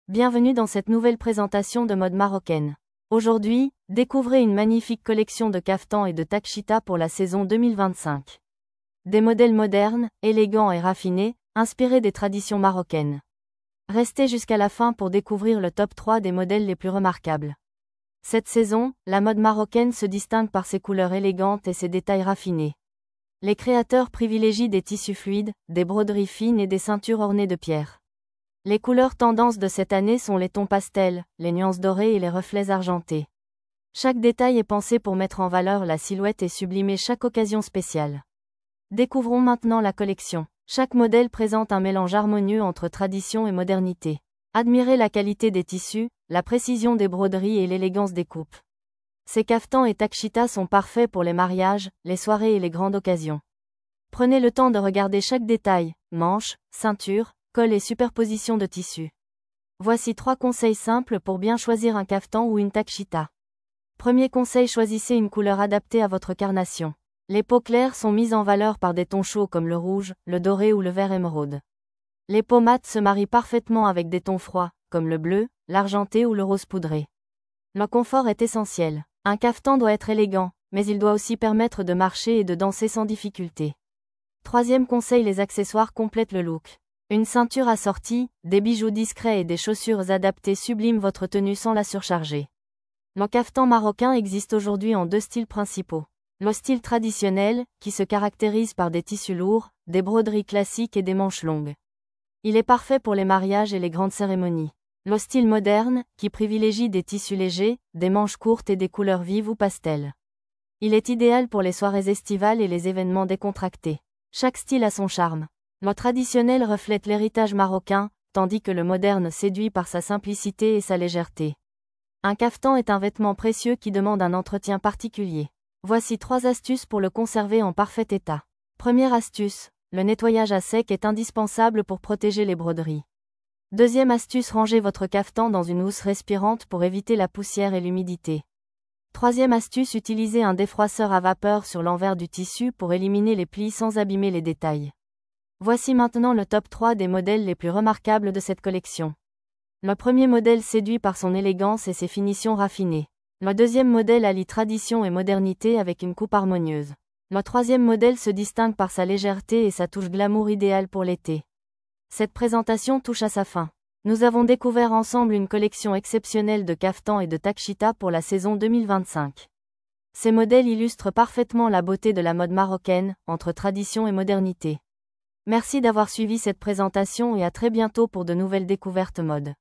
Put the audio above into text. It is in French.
Bienvenue dans cette nouvelle présentation de mode marocaine. Aujourd'hui, découvrez une magnifique collection de caftans et de takchita pour la saison 2025. Des modèles modernes, élégants et raffinés, inspirés des traditions marocaines. Restez jusqu'à la fin pour découvrir le top 3 des modèles les plus remarquables. Cette saison, la mode marocaine se distingue par ses couleurs élégantes et ses détails raffinés. Les créateurs privilégient des tissus fluides, des broderies fines et des ceintures ornées de pierres. Les couleurs tendances de cette année sont les tons pastels, les nuances dorées et les reflets argentés. Chaque détail est pensé pour mettre en valeur la silhouette et sublimer chaque occasion spéciale. Découvrons maintenant la collection. Chaque modèle présente un mélange harmonieux entre tradition et modernité. Admirez la qualité des tissus, la précision des broderies et l'élégance des coupes. Ces caftans et takchita sont parfaits pour les mariages, les soirées et les grandes occasions. Prenez le temps de regarder chaque détail, manches, ceinture, col et superposition de tissus. Voici 3 conseils simples pour bien choisir un caftan ou une takchita. Premier conseil, choisissez une couleur adaptée à votre carnation. Les peaux claires sont mises en valeur par des tons chauds comme le rouge, le doré ou le vert émeraude. Les peaux mates se marient parfaitement avec des tons froids, comme le bleu, l'argenté ou le rose poudré. Le confort est essentiel. Un caftan doit être élégant, mais il doit aussi permettre de marcher et de danser sans difficulté. Troisième conseil, les accessoires complètent le look. Une ceinture assortie, des bijoux discrets et des chaussures adaptées subliment votre tenue sans la surcharger. Le caftan marocain existe aujourd'hui en 2 styles principaux. Le style traditionnel, qui se caractérise par des tissus lourds, des broderies classiques et des manches longues. Il est parfait pour les mariages et les grandes cérémonies. Le style moderne, qui privilégie des tissus légers, des manches courtes et des couleurs vives ou pastel. Il est idéal pour les soirées estivales et les événements décontractés. Chaque style a son charme. Le traditionnel reflète l'héritage marocain, tandis que le moderne séduit par sa simplicité et sa légèreté. Un caftan est un vêtement précieux qui demande un entretien particulier. Voici 3 astuces pour le conserver en parfait état. Première astuce, le nettoyage à sec est indispensable pour protéger les broderies. Deuxième astuce, rangez votre caftan dans une housse respirante pour éviter la poussière et l'humidité. Troisième astuce, utilisez un défroisseur à vapeur sur l'envers du tissu pour éliminer les plis sans abîmer les détails. Voici maintenant le top 3 des modèles les plus remarquables de cette collection. Le premier modèle séduit par son élégance et ses finitions raffinées. Le deuxième modèle allie tradition et modernité avec une coupe harmonieuse. Le troisième modèle se distingue par sa légèreté et sa touche glamour idéale pour l'été. Cette présentation touche à sa fin. Nous avons découvert ensemble une collection exceptionnelle de caftans et de takchita pour la saison 2025. Ces modèles illustrent parfaitement la beauté de la mode marocaine, entre tradition et modernité. Merci d'avoir suivi cette présentation et à très bientôt pour de nouvelles découvertes mode.